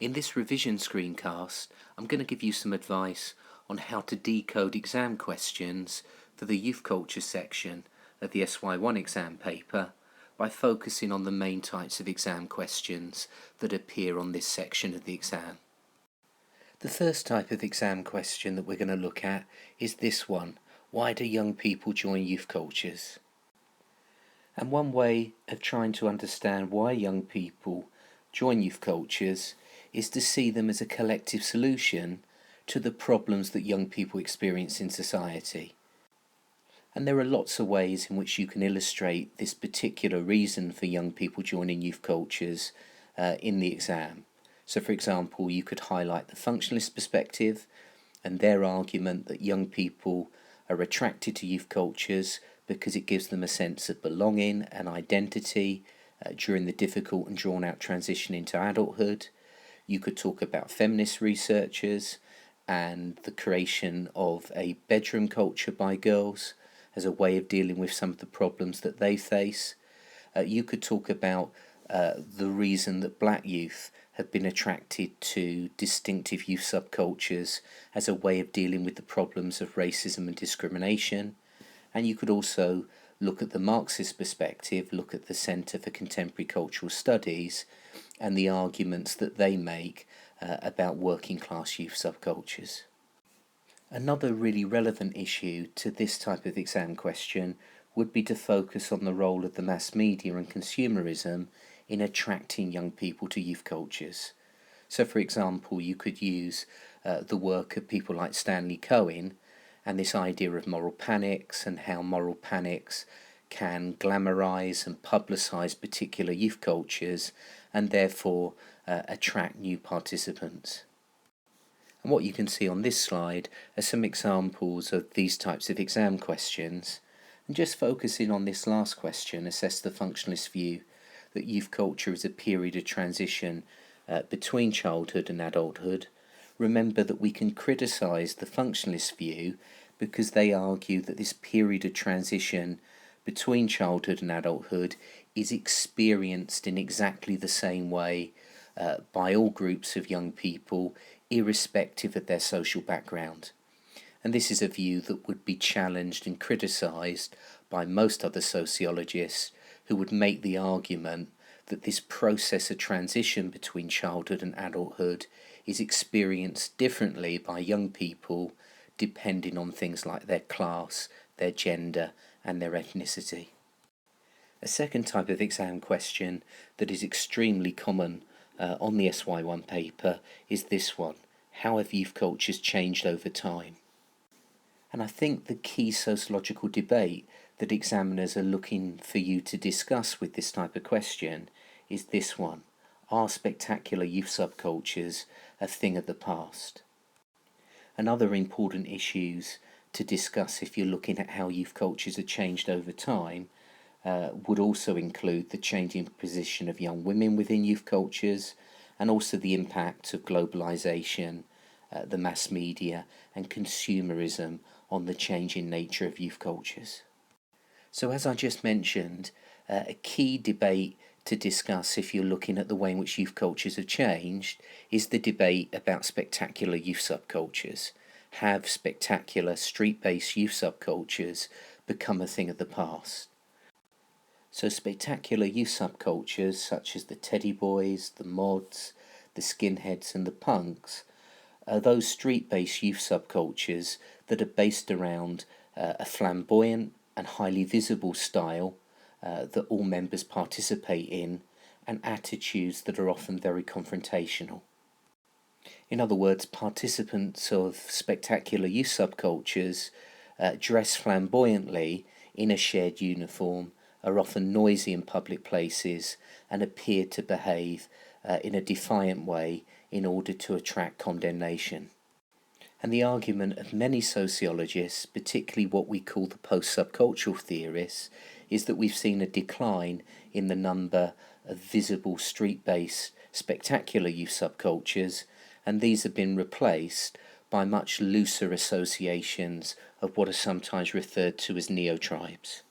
In this revision screencast, I'm going to give you some advice on how to decode exam questions for the Youth Culture section of the SY1 exam paper by focusing on the main types of exam questions that appear on this section of the exam. The first type of exam question that we're going to look at is this one: why do young people join youth cultures? And one way of trying to understand why young people join youth cultures is to see them as a collective solution to the problems that young people experience in society. And there are lots of ways in which you can illustrate this particular reason for young people joining youth cultures in the exam. So for example, you could highlight the functionalist perspective and their argument that young people are attracted to youth cultures because it gives them a sense of belonging and identity during the difficult and drawn-out transition into adulthood. You could talk about feminist researchers and the creation of a bedroom culture by girls as a way of dealing with some of the problems that they face. You could talk about the reason that black youth have been attracted to distinctive youth subcultures as a way of dealing with the problems of racism and discrimination. And you could also look at the Marxist perspective, look at the Centre for Contemporary Cultural Studies and the arguments that they make about working class youth subcultures. Another really relevant issue to this type of exam question would be to focus on the role of the mass media and consumerism in attracting young people to youth cultures. So for example, you could use the work of people like Stanley Cohen and this idea of moral panics and how moral panics can glamorize and publicize particular youth cultures and therefore attract new participants. And what you can see on this slide are some examples of these types of exam questions. And just focusing on this last question, assess the functionalist view that youth culture is a period of transition between childhood and adulthood. Remember that we can criticize the functionalist view because they argue that this period of transition between childhood and adulthood is experienced in exactly the same way by all groups of young people, irrespective of their social background. And this is a view that would be challenged and criticized by most other sociologists who would make the argument that this process of transition between childhood and adulthood is experienced differently by young people depending on things like their class, their gender and their ethnicity. A second type of exam question that is extremely common on the SY1 paper is this one: how have youth cultures changed over time? And I think the key sociological debate that examiners are looking for you to discuss with this type of question is this one: are spectacular youth subcultures a thing of the past? And other important issues to discuss if you're looking at how youth cultures have changed over time would also include the changing position of young women within youth cultures and also the impact of globalization, the mass media and consumerism on the changing nature of youth cultures. So as I just mentioned, a key debate to discuss if you're looking at the way in which youth cultures have changed is the debate about spectacular youth subcultures. Have spectacular street-based youth subcultures become a thing of the past? So spectacular youth subcultures such as the teddy boys, the mods, the skinheads and the punks are those street-based youth subcultures that are based around a flamboyant and highly visible style that all members participate in and attitudes that are often very confrontational. In other words, participants of spectacular youth subcultures dress flamboyantly in a shared uniform, are often noisy in public places and appear to behave in a defiant way in order to attract condemnation. And the argument of many sociologists, particularly what we call the post-subcultural theorists, is that we've seen a decline in the number of visible street-based spectacular youth subcultures, and these have been replaced by much looser associations of what are sometimes referred to as neo-tribes.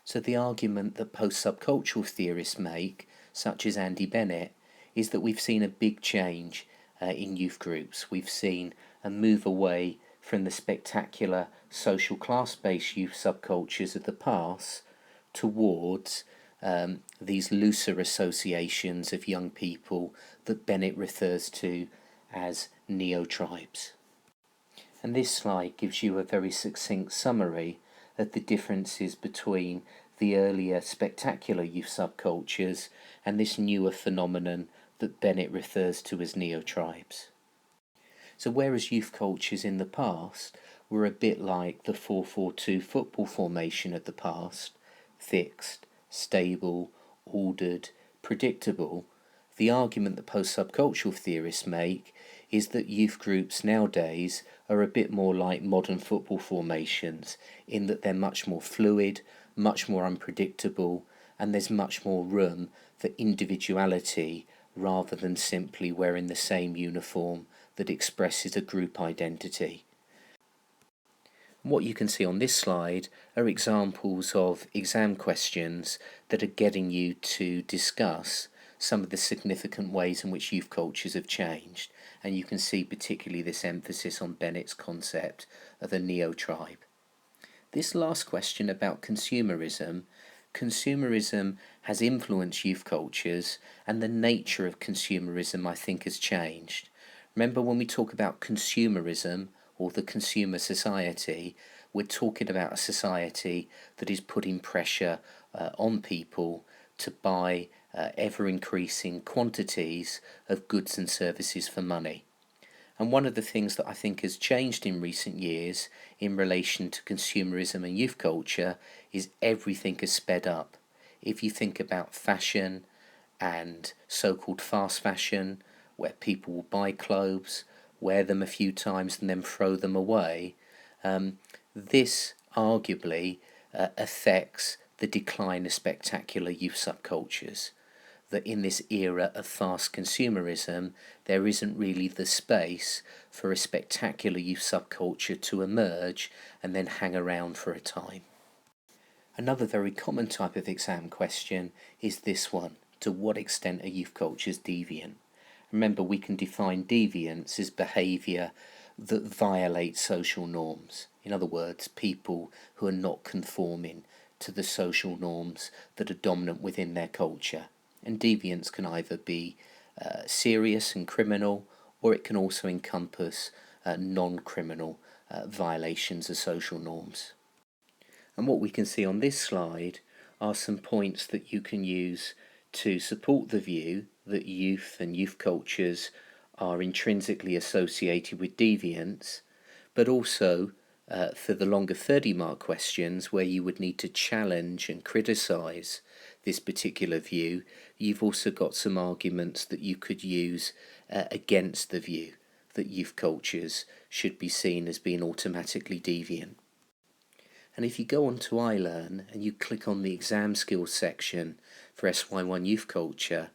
So the argument that post-subcultural theorists make, such as Andy Bennett, is that we've seen a big change in youth groups. We've seen a move away from the spectacular social class-based youth subcultures of the past towards these looser associations of young people that Bennett refers to as neo-tribes. And this slide gives you a very succinct summary of the differences between the earlier spectacular youth subcultures and this newer phenomenon that Bennett refers to as neo-tribes. So whereas youth cultures in the past were a bit like the 4-4-2 football formation of the past, fixed, stable, ordered, predictable, the argument that post-subcultural theorists make is that youth groups nowadays are a bit more like modern football formations in that they're much more fluid, much more unpredictable, and there's much more room for individuality rather than simply wearing the same uniform that expresses a group identity. What you can see on this slide are examples of exam questions that are getting you to discuss some of the significant ways in which youth cultures have changed, and you can see particularly this emphasis on Bennett's concept of a neo-tribe. This last question about consumerism has influenced youth cultures, and the nature of consumerism, I think, has changed. Remember, when we talk about consumerism or the consumer society, we're talking about a society that is putting pressure on people to buy ever-increasing quantities of goods and services for money. And one of the things that I think has changed in recent years in relation to consumerism and youth culture is everything has sped up. If you think about fashion and so-called fast fashion, where people will buy clothes, wear them a few times and then throw them away, this arguably affects the decline of spectacular youth subcultures. That in this era of fast consumerism, there isn't really the space for a spectacular youth subculture to emerge and then hang around for a time. Another very common type of exam question is this one: to what extent are youth cultures deviant? Remember, we can define deviance as behaviour that violates social norms. In other words, people who are not conforming to the social norms that are dominant within their culture. And deviance can either be serious and criminal, or it can also encompass non-criminal violations of social norms. And what we can see on this slide are some points that you can use to support the view that youth and youth cultures are intrinsically associated with deviance, but also for the longer 30-mark questions where you would need to challenge and criticise this particular view, you've also got some arguments that you could use against the view that youth cultures should be seen as being automatically deviant. And if you go on to iLearn and you click on the exam skills section for SY1 Youth Culture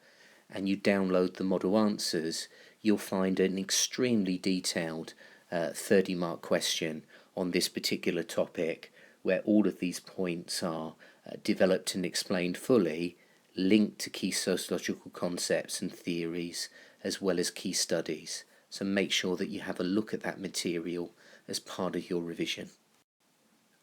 and you download the model answers, you'll find an extremely detailed 30-mark question on this particular topic, where all of these points are developed and explained fully, linked to key sociological concepts and theories, as well as key studies. So make sure that you have a look at that material as part of your revision.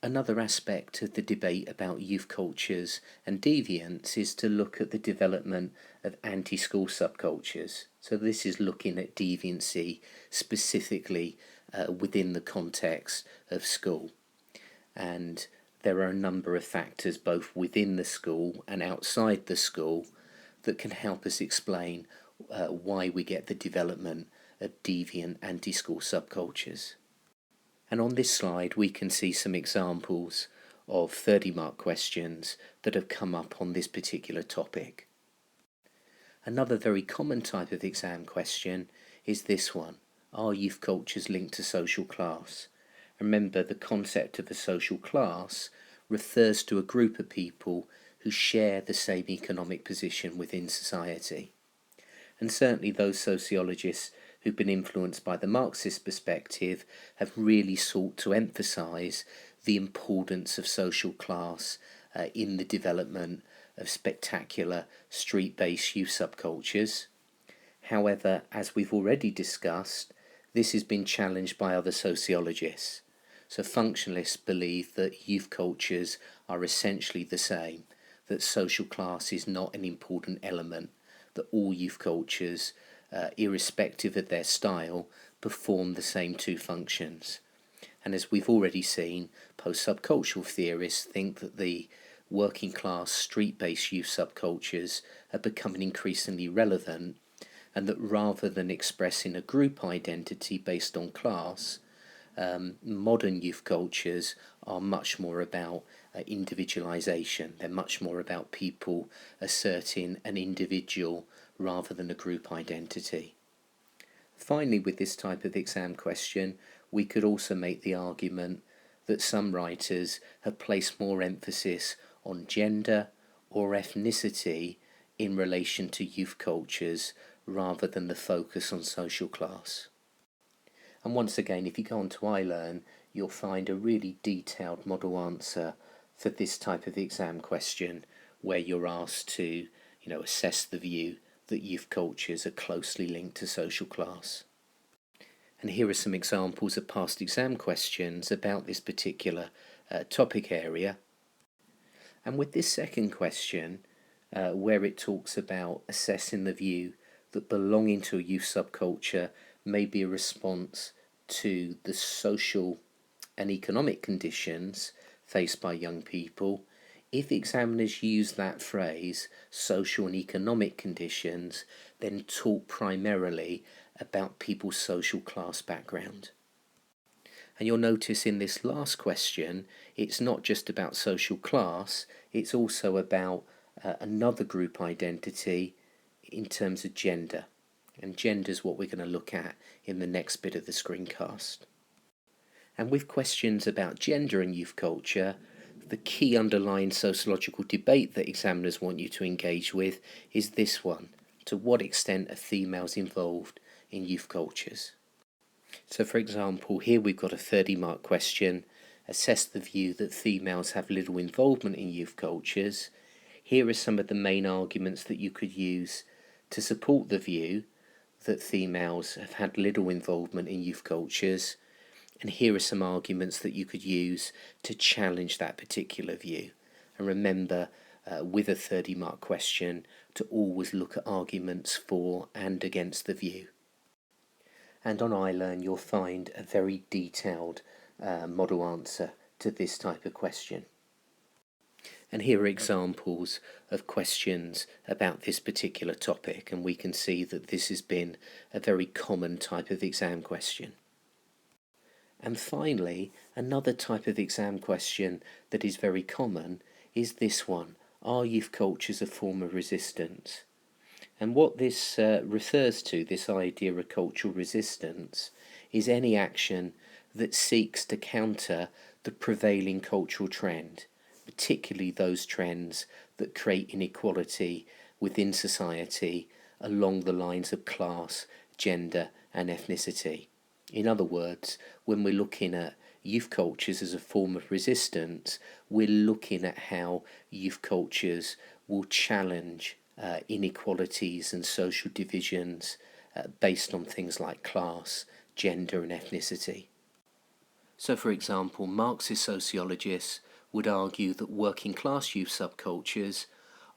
Another aspect of the debate about youth cultures and deviance is to look at the development of anti-school subcultures. So this is looking at deviancy specifically within the context of school. And there are a number of factors both within the school and outside the school that can help us explain why we get the development of deviant anti-school subcultures. And on this slide we can see some examples of 30-mark questions that have come up on this particular topic. Another very common type of exam question is this one: are youth cultures linked to social class? Remember, the concept of a social class refers to a group of people who share the same economic position within society. And certainly those sociologists who've been influenced by the Marxist perspective have really sought to emphasise the importance of social class in the development of spectacular street-based youth subcultures. However, as we've already discussed, this has been challenged by other sociologists. So functionalists believe that youth cultures are essentially the same, that social class is not an important element, that all youth cultures, irrespective of their style, perform the same two functions. And as we've already seen, post-subcultural theorists think that the working class street-based youth subcultures are becoming increasingly relevant, and that rather than expressing a group identity based on class, modern youth cultures are much more about individualization. They're much more about people asserting an individual rather than a group identity. Finally, with this type of exam question, we could also make the argument that some writers have placed more emphasis on gender or ethnicity in relation to youth cultures rather than the focus on social class. And once again, if you go on to iLearn, you'll find a really detailed model answer for this type of exam question, where you're asked to, assess the view that youth cultures are closely linked to social class. And here are some examples of past exam questions about this particular topic area. And with this second question, where it talks about assessing the view that belonging to a youth subculture may be a response to the social and economic conditions faced by young people, if examiners use that phrase, social and economic conditions, then talk primarily about people's social class background. And you'll notice in this last question, it's not just about social class, it's also about another group identity in terms of gender. And gender is what we're going to look at in the next bit of the screencast. And with questions about gender and youth culture, the key underlying sociological debate that examiners want you to engage with is this one: to what extent are females involved in youth cultures? So for example, here we've got a 30-mark question: assess the view that females have little involvement in youth cultures. Here are some of the main arguments that you could use to support the view that females have had little involvement in youth cultures, and here are some arguments that you could use to challenge that particular view. And remember, with a 30-mark question, to always look at arguments for and against the view. And on iLearn you'll find a very detailed model answer to this type of question. And here are examples of questions about this particular topic, and we can see that this has been a very common type of exam question. And finally, another type of exam question that is very common is this one: are youth cultures a form of resistance? And what this refers to, this idea of cultural resistance, is any action that seeks to counter the prevailing cultural trend, particularly those trends that create inequality within society along the lines of class, gender and ethnicity. In other words, when we're looking at youth cultures as a form of resistance, we're looking at how youth cultures will challenge inequalities and social divisions based on things like class, gender and ethnicity. So for example, Marxist sociologists would argue that working class youth subcultures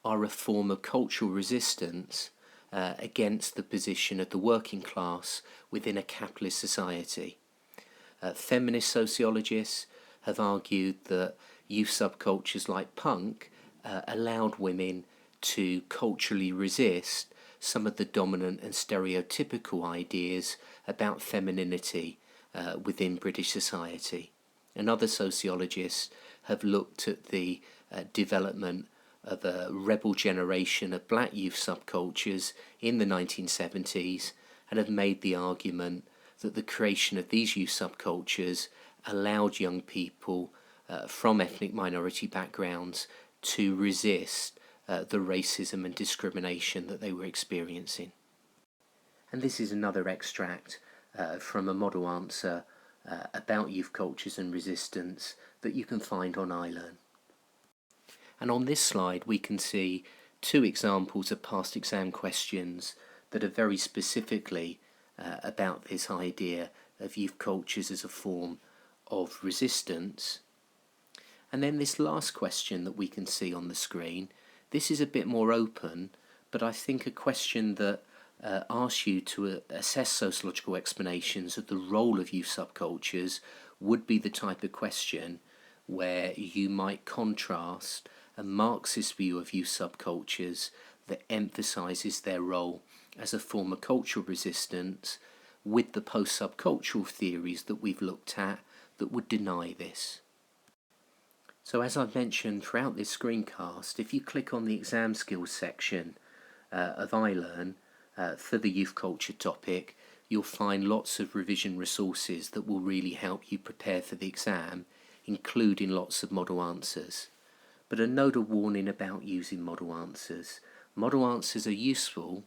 are a form of cultural resistance against the position of the working class within a capitalist society. Feminist sociologists have argued that youth subcultures like punk allowed women to culturally resist some of the dominant and stereotypical ideas about femininity within British society. And other sociologists have looked at the development of a rebel generation of black youth subcultures in the 1970s and have made the argument that the creation of these youth subcultures allowed young people from ethnic minority backgrounds to resist the racism and discrimination that they were experiencing. And this is another extract from a model answer about youth cultures and resistance that you can find on iLearn. And on this slide we can see two examples of past exam questions that are very specifically about this idea of youth cultures as a form of resistance. And then this last question that we can see on the screen, this is a bit more open, but I think a question that asks you to assess sociological explanations of the role of youth subcultures would be the type of question where you might contrast a Marxist view of youth subcultures that emphasises their role as a form of cultural resistance with the post-subcultural theories that we've looked at that would deny this. So as I've mentioned throughout this screencast, if you click on the exam skills section of iLearn for the youth culture topic, you'll find lots of revision resources that will really help you prepare for the exam, including lots of model answers. But a note of warning about using model answers. Model answers are useful,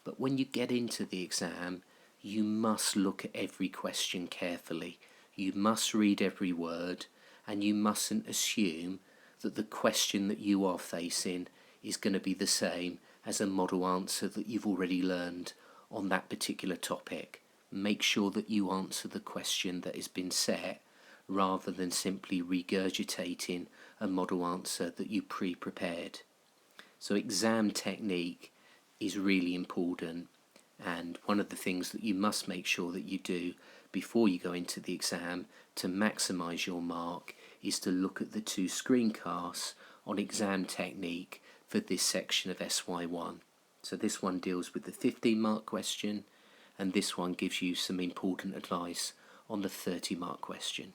but when you get into the exam, you must look at every question carefully. You must read every word, and you mustn't assume that the question that you are facing is going to be the same as a model answer that you've already learned on that particular topic. Make sure that you answer the question that has been set rather than simply regurgitating a model answer that you pre-prepared. So exam technique is really important, and one of the things that you must make sure that you do before you go into the exam to maximise your mark is to look at the two screencasts on exam technique for this section of SY1. So this one deals with the 15-mark question, and this one gives you some important advice on the 30-mark question.